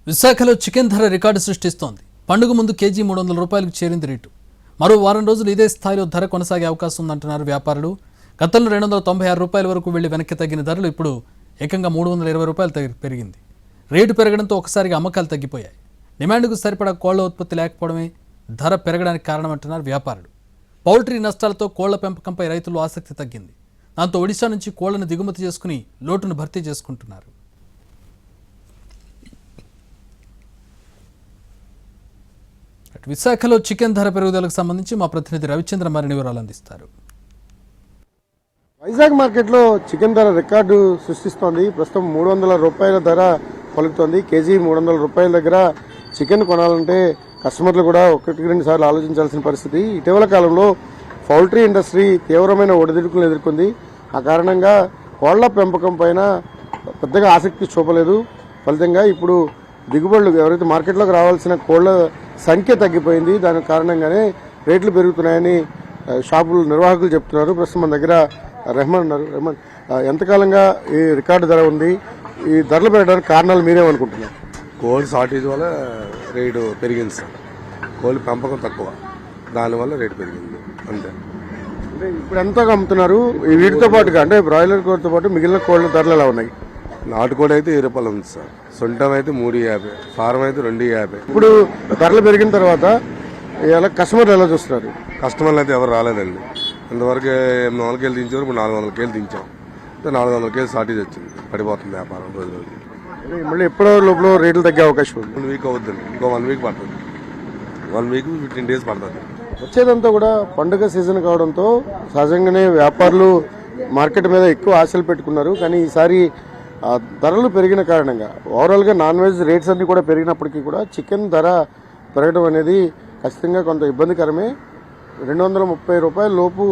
విశాఖలో చికెన్ ధర రికార్డు సృష్టిస్తోంది. పండుగ ముందు కేజీ 300 రూపాయలకు చేరింది రేటు. మరో వారం రోజులు ఇదే స్థాయిలో ధర కొనసాగే అవకాశం ఉందంటున్నారు వ్యాపారులు. గతంలో 296 రూపాయల వరకు వెళ్లి వెనక్కి తగ్గిన ధరలు ఇప్పుడు ఏకంగా 320 రూపాయలు పెరిగింది. రేటు పెరగడంతో ఒకసారిగా అమ్మకాలు తగ్గిపోయాయి. డిమాండ్కు సరిపడా కోళ్ల ఉత్పత్తి లేకపోవడమే ధర పెరగడానికి కారణమంటున్నారు వ్యాపారులు. పౌల్ట్రీ నష్టాలతో కోళ్ల పెంపకంపై రైతులు ఆసక్తి తగ్గింది. దాంతో ఒడిశా నుంచి కోళ్లను దిగుమతి చేసుకుని లోటును భర్తీ చేసుకుంటున్నారు. విశాఖలో చికెన్ ధర పెరుగుదలకు సంబంధించి మా ప్రతినిధి రవిచంద్ర మరిన్ని వివరాలు అందిస్తారు. వైజాగ్ మార్కెట్లో చికెన్ ధర రికార్డు సృష్టిస్తోంది. ప్రస్తుతం 300 రూపాయల ధర పలుకుతోంది. కేజీ 300 రూపాయల దగ్గర చికెన్ కొనాలంటే కస్టమర్లు కూడా 1-2 సార్లు ఆలోచించాల్సిన పరిస్థితి. ఇటీవల కాలంలో పౌల్ట్రీ ఇండస్ట్రీ తీవ్రమైన ఒడిదుడుకులను ఎదుర్కొంది. ఆ కారణంగా కోళ్ల పెంపకం పైన పెద్దగా ఆసక్తి చూపలేదు. ఫలితంగా ఇప్పుడు దిగుబడులు ఎవరైతే మార్కెట్లోకి రావాల్సిన కోళ్ల సంఖ్య తగ్గిపోయింది. దాని కారణంగానే రేట్లు పెరుగుతున్నాయని షాపుల నిర్వాహకులు చెప్తున్నారు. ప్రస్తుతం మన దగ్గర రెహమాన్ ఉన్నారు. రెహమాన్, ఎంతకాలంగా ఈ రికార్డు ధర ఉంది? ఈ ధరలు పెరగడానికి కారణాలు మీరేమనుకుంటున్నారు? కోల్డ్ షార్టేజ్ వల్ల రేటు పెరిగింది సార్. కోల్డ్ పెంపకం తక్కువ, దానివల్ల రేటు పెరిగింది అంతే. అంటే ఇప్పుడు ఎంతగా అమ్ముతున్నారు? వీటితో పాటుగా అంటే బ్రాయిలర్ కోడితో పాటు మిగిలిన కోళ్ళ ధరలు ఎలా ఉన్నాయి? నాటుకోడి అయితే 10 రూపాయలు ఉంది సార్. సొంటం అయితే 3.50, ఫారం అయితే 2.50. ఇప్పుడు ధరలు పెరిగిన తర్వాత ఇలా కస్టమర్లు ఎలా చూస్తున్నారు? కస్టమర్లు అయితే ఎవరు రాలేదండి. ఇంతవరకు 800 కేలు దించారు, ఇప్పుడు 400 కేలు దించాం. 400 కేలు షార్టేజ్ వచ్చింది, పడిపోతుంది వ్యాపారం రోజు రోజు. మళ్ళీ ఎప్పుడో లోపల రేట్లు తగ్గే అవకాశం ఉంది. 1 వీక్ అవుద్దండి, ఇంకో 1 వీక్ పడుతుంది. 1 వీక్ 15 డేస్ పడుతుంది. వచ్చేదంతా కూడా పండుగ సీజన్ కావడంతో సహజంగానే వ్యాపారులు మార్కెట్ మీద ఎక్కువ ఆశలు పెట్టుకున్నారు. కానీ ఈసారి ధరలు పెరిగిన కారణంగా ఓవరాల్గా నాన్ వెజ్ రేట్స్ అన్ని కూడా పెరిగినప్పటికీ కూడా చికెన్ ధర పెరగడం అనేది ఖచ్చితంగా కొంత ఇబ్బందికరమే. 230 రూపాయల లోపు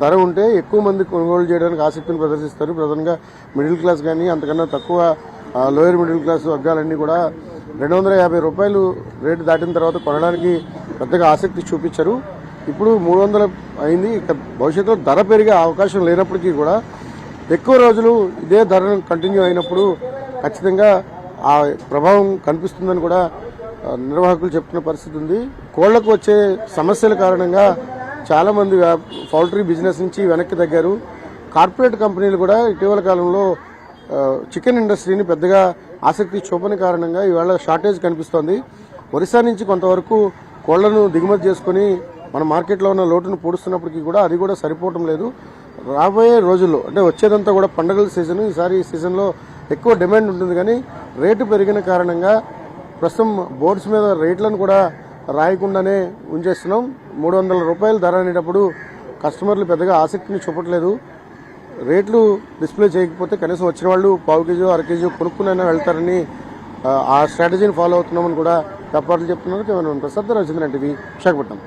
ధర ఉంటే ఎక్కువ మంది కొనుగోలు చేయడానికి ఆసక్తిని ప్రదర్శిస్తారు. ప్రధానంగా మిడిల్ క్లాస్ కానీ అంతకన్నా తక్కువ లోయర్ మిడిల్ క్లాస్ వర్గాలన్నీ కూడా 250 రూపాయలు రేటు దాటిన తర్వాత కొనడానికి పెద్దగా ఆసక్తి చూపించారు. ఇప్పుడు 300 అయింది. ఇక భవిష్యత్తులో ధర పెరిగే అవకాశం లేనప్పటికీ కూడా ఎక్కువ రోజులు ఇదే ధర కంటిన్యూ అయినప్పుడు ఖచ్చితంగా ఆ ప్రభావం కనిపిస్తుందని కూడా నిర్వాహకులు చెప్తున్న పరిస్థితి ఉంది. కోళ్లకు వచ్చే సమస్యల కారణంగా చాలామంది పౌల్ట్రీ బిజినెస్ నుంచి వెనక్కి తగ్గారు. కార్పొరేట్ కంపెనీలు కూడా ఇటీవల కాలంలో చికెన్ ఇండస్ట్రీని పెద్దగా ఆసక్తి చూపని కారణంగా ఇవాళ షార్టేజ్ కనిపిస్తోంది. ఒరిస్సా నుంచి కొంతవరకు కోళ్లను దిగుమతి చేసుకుని మన మార్కెట్లో ఉన్న లోటును పూడుస్తున్నప్పటికీ కూడా అది కూడా సరిపోవటం లేదు. రాబోయే రోజుల్లో అంటే వచ్చేదంతా కూడా పండుగల సీజన్. ఈసారి ఈ సీజన్లో ఎక్కువ డిమాండ్ ఉంటుంది. కానీ రేటు పెరిగిన కారణంగా ప్రస్తుతం బోర్డ్స్ మీద రేట్లను కూడా రాయకుండానే ఉంచేస్తున్నాం. 300 రూపాయలు ధర అనేటప్పుడు కస్టమర్లు పెద్దగా ఆసక్తిని చూపట్లేదు. రేట్లు డిస్ప్లే చేయకపోతే కనీసం వచ్చిన వాళ్ళు 1/4 కేజీ 1/2 కేజీ కొనుక్కునైనా వెళ్తారని ఆ స్ట్రాటజీని ఫాలో అవుతున్నామని కూడా వ్యాపారులు చెప్తున్నారు. ప్రసాద్, రవిచంద్రన్ టీవీ, విశాఖపట్నం.